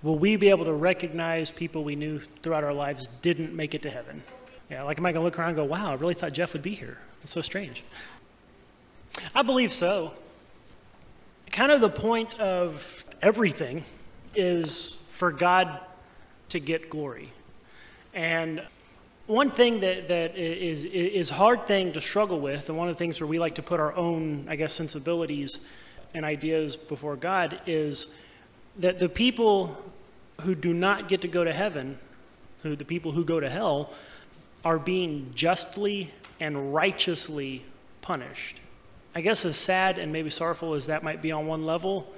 will we be able to recognize people we knew throughout our lives didn't make it to heaven? Yeah, like, am I going to look around and go, wow, I really thought Jeff would be here. It's so strange. I believe so. Kind of the point of everything is for God to get glory. And one thing that is hard thing to struggle with, and one of the things where we like to put our own, I guess, sensibilities and ideas before God, is that the people who do not get to go to heaven, the people who go to hell, are being justly and righteously punished. I guess as sad and maybe sorrowful as that might be on one level,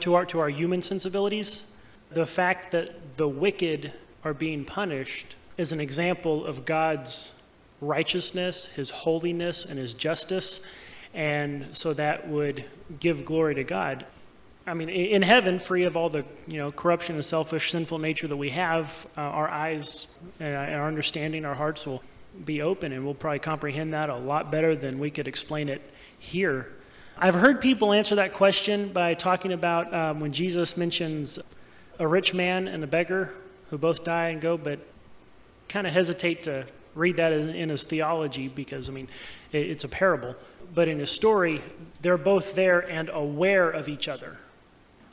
to our human sensibilities, the fact that the wicked are being punished is an example of God's righteousness, his holiness, and his justice, and so that would give glory to God. I mean, in heaven, free of all the corruption and selfish, sinful nature that we have, our eyes and our understanding, our hearts will be open, and we'll probably comprehend that a lot better than we could explain it here. I've heard people answer that question by talking about when Jesus mentions a rich man and a beggar who both die and go, but kind of hesitate to read that in his theology because, I mean, it's a parable. But in his story, they're both there and aware of each other.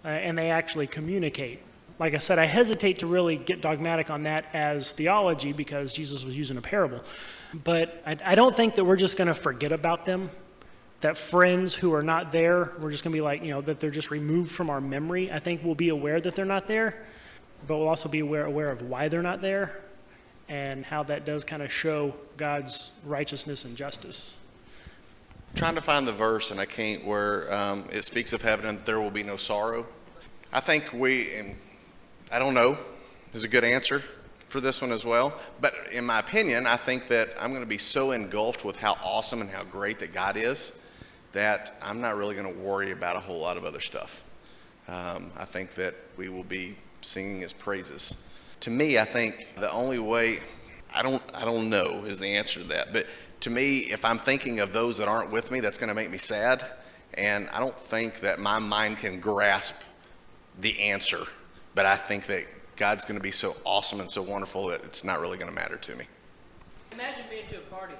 And they actually communicate. Like I said, I hesitate to really get dogmatic on that as theology because Jesus was using a parable. But I don't think that we're just going to forget about them, that friends who are not there, we're just going to be like, that they're just removed from our memory. I think we'll be aware that they're not there, but we'll also be aware of why they're not there and how that does kind of show God's righteousness and justice. Trying to find the verse, and I can't, where it speaks of heaven and there will be no sorrow. I think I don't know, is a good answer for this one as well. But in my opinion, I think that I'm going to be so engulfed with how awesome and how great that God is that I'm not really going to worry about a whole lot of other stuff. I think that we will be singing his praises. To me, I think the only way, I don't know is the answer to that, but to me, if I'm thinking of those that aren't with me, that's going to make me sad. And I don't think that my mind can grasp the answer. But I think that God's going to be so awesome and so wonderful that it's not really going to matter to me. Imagine being to a party.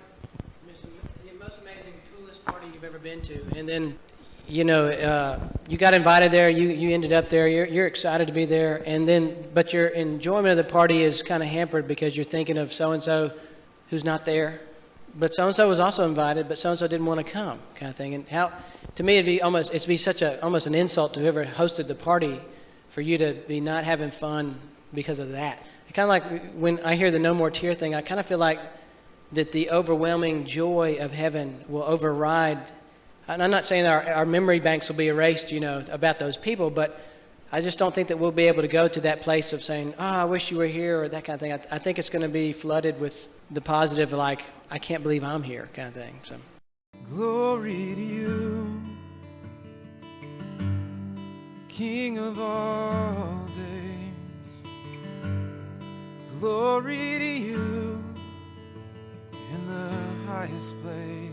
The most amazing, coolest party you've ever been to. And then, you got invited there. You ended up there. You're excited to be there. And then, but your enjoyment of the party is kind of hampered because you're thinking of so-and-so who's not there. But so-and-so was also invited, but so-and-so didn't want to come, kind of thing. And how, to me, it'd be such almost an insult to whoever hosted the party for you to be not having fun because of that. It kind of like when I hear the no more tear thing, I kind of feel like that the overwhelming joy of heaven will override. And I'm not saying that our memory banks will be erased, about those people, but I just don't think that we'll be able to go to that place of saying, I wish you were here, or that kind of thing. I think it's going to be flooded with the positive, like, I can't believe I'm here kind of thing. So, glory to you, King of all days. Glory to you in the highest place.